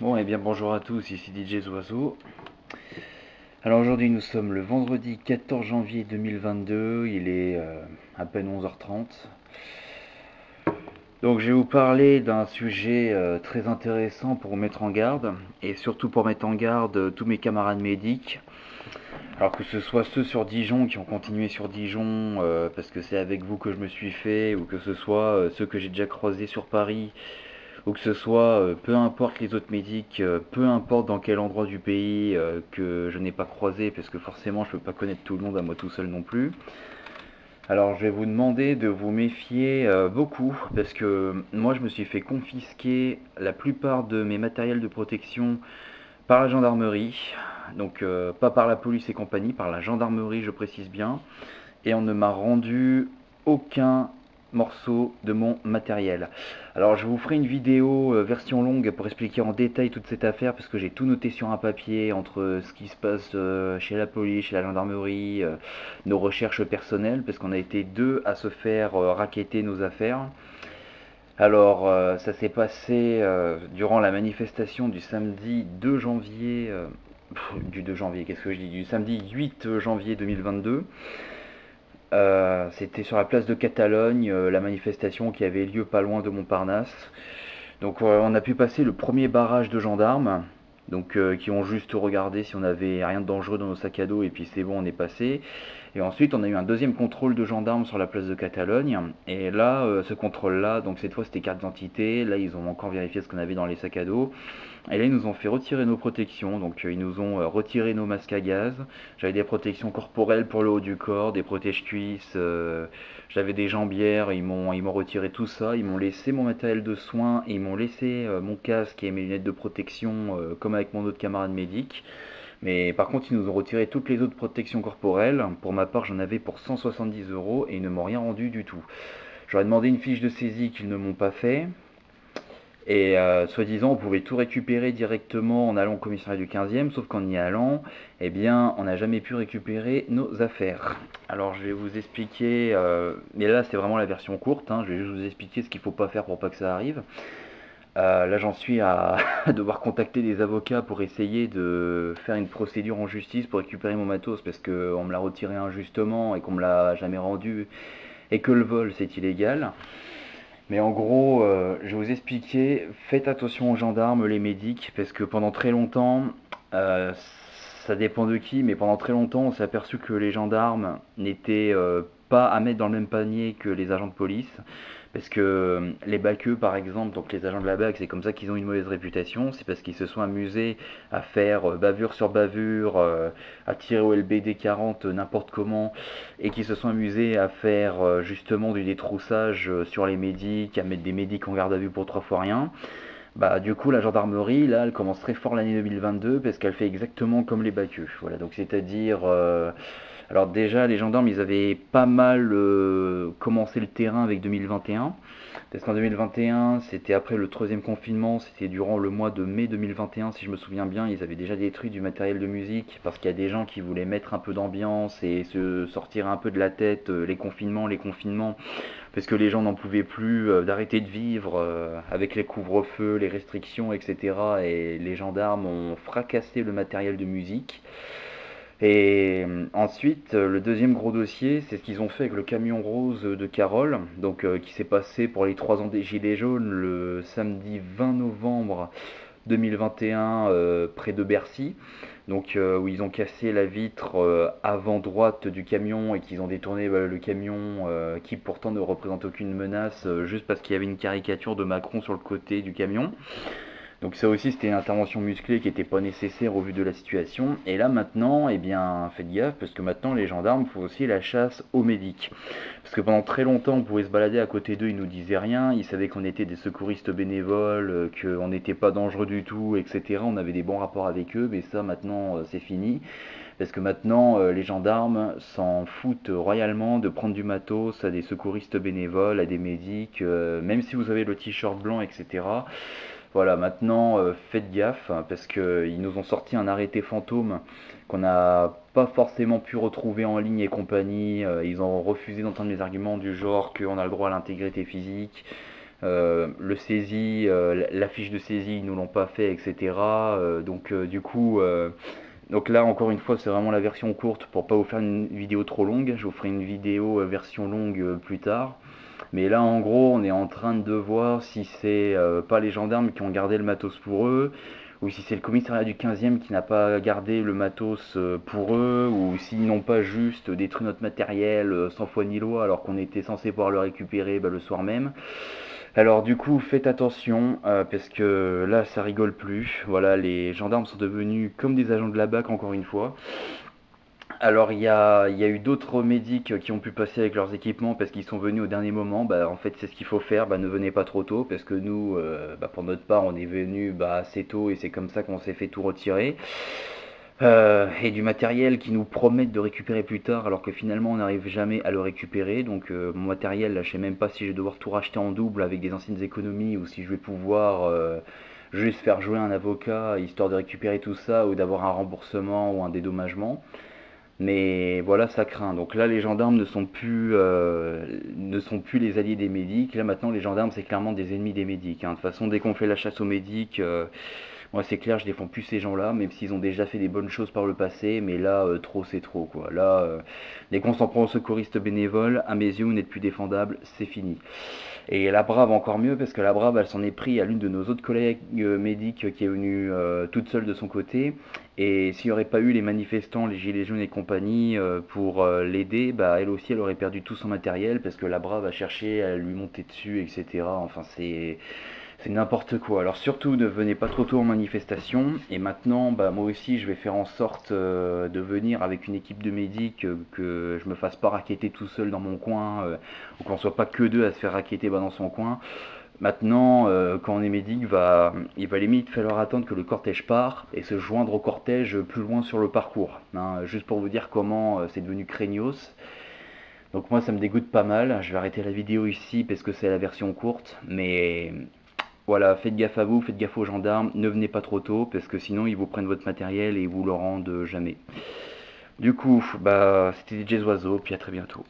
Bon, et bien bonjour à tous, ici DJ Zoiseau. Alors aujourd'hui nous sommes le vendredi 14 janvier 2022, il est à peine 11h30. Donc je vais vous parler d'un sujet très intéressant pour vous mettre en garde, et surtout pour mettre en garde tous mes camarades médics. Alors que ce soit ceux sur Dijon qui ont continué sur Dijon parce que c'est avec vous que je me suis fait, ou que ce soit ceux que j'ai déjà croisés sur Paris, ou que ce soit, peu importe les autres médics, peu importe dans quel endroit du pays que je n'ai pas croisé, parce que forcément je ne peux pas connaître tout le monde à moi tout seul non plus. Alors je vais vous demander de vous méfier beaucoup, parce que moi je me suis fait confisquer la plupart de mes matériels de protection par la gendarmerie, donc pas par la police et compagnie, par la gendarmerie je précise bien, et on ne m'a rendu aucun morceau de mon matériel. Alors je vous ferai une vidéo version longue pour expliquer en détail toute cette affaire parce que j'ai tout noté sur un papier entre ce qui se passe chez la police, chez la gendarmerie, nos recherches personnelles parce qu'on a été deux à se faire racketter nos affaires. Alors ça s'est passé durant la manifestation du samedi 2 janvier, du 2 janvier, qu'est-ce que je dis, du samedi 8 janvier 2022. C'était sur la place de Catalogne, la manifestation qui avait lieu pas loin de Montparnasse. Donc on a pu passer le premier barrage de gendarmes, donc qui ont juste regardé si on avait rien de dangereux dans nos sacs à dos et puis c'est bon, on est passé. Et ensuite on a eu un deuxième contrôle de gendarmes sur la place de Catalogne. Et là, ce contrôle-là, donc cette fois c'était carte d'identité. Là ils ont encore vérifié ce qu'on avait dans les sacs à dos. Et là, ils nous ont fait retirer nos protections. Donc, ils nous ont retiré nos masques à gaz. J'avais des protections corporelles pour le haut du corps, des protège-cuisses. J'avais des jambières. Ils m'ont retiré tout ça. Ils m'ont laissé mon matériel de soins. Et ils m'ont laissé mon casque et mes lunettes de protection, comme avec mon autre camarade médic. Mais par contre, ils nous ont retiré toutes les autres protections corporelles. Pour ma part, j'en avais pour 170 euros et ils ne m'ont rien rendu du tout. J'aurais demandé une fiche de saisie qu'ils ne m'ont pas fait. Et soi-disant, on pouvait tout récupérer directement en allant au commissariat du 15e, sauf qu'en y allant, eh bien, on n'a jamais pu récupérer nos affaires. Alors, je vais vous expliquer, mais là, c'est vraiment la version courte, hein, je vais juste vous expliquer ce qu'il ne faut pas faire pour pas que ça arrive. Là, j'en suis à devoir contacter des avocats pour essayer de faire une procédure en justice pour récupérer mon matos, parce qu'on me l'a retiré injustement et qu'on me l'a jamais rendu, et que le vol, c'est illégal. Mais en gros, je vais vous expliquer, faites attention aux gendarmes, les médics, parce que pendant très longtemps, euh, ça dépend de qui, mais pendant très longtemps, on s'est aperçu que les gendarmes n'étaient pas à mettre dans le même panier que les agents de police. Parce que les baqueux, par exemple, donc les agents de la BAC, c'est comme ça qu'ils ont une mauvaise réputation. C'est parce qu'ils se sont amusés à faire bavure sur bavure, à tirer au LBD 40 n'importe comment, et qui se sont amusés à faire justement du détroussage sur les médics, à mettre des médics en garde à vue pour 3 fois rien. Bah du coup la gendarmerie là elle commence très fort l'année 2022 parce qu'elle fait exactement comme les baqueux. Voilà, donc c'est-à-dire alors déjà les gendarmes ils avaient pas mal commencé le terrain avec 2021. Parce qu'en 2021, c'était après le troisième confinement, c'était durant le mois de mai 2021, si je me souviens bien, ils avaient déjà détruit du matériel de musique parce qu'il y a des gens qui voulaient mettre un peu d'ambiance et se sortir un peu de la tête les confinements, parce que les gens n'en pouvaient plus d'arrêter de vivre avec les couvre-feux, les restrictions, etc. Et les gendarmes ont fracassé le matériel de musique. Et ensuite, le deuxième gros dossier, c'est ce qu'ils ont fait avec le camion rose de Carole, donc qui s'est passé pour les 3 ans des Gilets jaunes le samedi 20 novembre 2021 près de Bercy. Donc où ils ont cassé la vitre avant droite du camion et qu'ils ont détourné le camion qui pourtant ne représente aucune menace juste parce qu'il y avait une caricature de Macron sur le côté du camion. Donc ça aussi c'était une intervention musclée qui n'était pas nécessaire au vu de la situation. Et là maintenant, eh bien faites gaffe parce que maintenant les gendarmes font aussi la chasse aux médics. Parce que pendant très longtemps on pouvait se balader à côté d'eux, ils nous disaient rien, ils savaient qu'on était des secouristes bénévoles, qu'on n'était pas dangereux du tout, etc. On avait des bons rapports avec eux, mais ça maintenant c'est fini. Parce que maintenant les gendarmes s'en foutent royalement de prendre du matos à des secouristes bénévoles, à des médics, même si vous avez le t-shirt blanc, etc. Voilà, maintenant faites gaffe hein, parce qu'ils nous ont sorti un arrêté fantôme qu'on n'a pas forcément pu retrouver en ligne et compagnie. Ils ont refusé d'entendre les arguments du genre qu'on a le droit à l'intégrité physique. Le saisie, la fiche de saisie, ils nous l'ont pas fait, etc. Du coup, donc là, encore une fois, c'est vraiment la version courte pour pas vous faire une vidéo trop longue. Je vous ferai une vidéo version longue plus tard. Mais là, en gros, on est en train de voir si c'est pas les gendarmes qui ont gardé le matos pour eux, ou si c'est le commissariat du 15e qui n'a pas gardé le matos pour eux, ou s'ils n'ont pas juste détruit notre matériel sans foi ni loi alors qu'on était censé pouvoir le récupérer le soir même. Alors du coup, faites attention parce que là, ça rigole plus. Voilà, les gendarmes sont devenus comme des agents de la BAC encore une fois. Alors il y a eu d'autres médics qui ont pu passer avec leurs équipements parce qu'ils sont venus au dernier moment. En fait, c'est ce qu'il faut faire. Ne venez pas trop tôt parce que nous, pour notre part, on est venu assez tôt et c'est comme ça qu'on s'est fait tout retirer. Et du matériel qui nous promettent de récupérer plus tard alors que finalement on n'arrive jamais à le récupérer. Donc mon matériel, là, je sais même pas si je vais devoir tout racheter en double avec des anciennes économies ou si je vais pouvoir juste faire jouer un avocat histoire de récupérer tout ça ou d'avoir un remboursement ou un dédommagement. Mais voilà, ça craint. Donc là, les gendarmes ne sont plus les alliés des médics. Là, maintenant, les gendarmes, c'est clairement des ennemis des médics, hein. De toute façon, dès qu'on fait la chasse aux médics, moi, c'est clair, je défends plus ces gens-là, même s'ils ont déjà fait des bonnes choses par le passé. Mais là, trop, c'est trop, quoi. Là, dès qu'on s'en prend aux secouristes bénévoles, à mes yeux, vous n'êtes plus défendable, c'est fini. Et la Brave encore mieux parce que la Brave elle s'en est pris à l'une de nos autres collègues médics qui est venue toute seule de son côté. Et s'il n'y aurait pas eu les manifestants, les gilets jaunes et compagnie pour l'aider, elle aussi elle aurait perdu tout son matériel parce que la Brave a cherché à lui monter dessus, etc. Enfin c'est n'importe quoi. Alors surtout ne venez pas trop tôt en manifestation. Et maintenant, moi aussi je vais faire en sorte de venir avec une équipe de médics, que je me fasse pas racketter tout seul dans mon coin, ou qu'on soit pas que deux à se faire racketter dans son coin. Maintenant, quand on est médic, il va limite falloir attendre que le cortège part et se joindre au cortège plus loin sur le parcours, hein. Juste pour vous dire comment c'est devenu craignos. Donc moi ça me dégoûte pas mal. Je vais arrêter la vidéo ici parce que c'est la version courte. Mais voilà, faites gaffe à vous, faites gaffe aux gendarmes, ne venez pas trop tôt parce que sinon ils vous prennent votre matériel et ils vous le rendent jamais. Du coup, c'était DJ Oiseau, puis à très bientôt.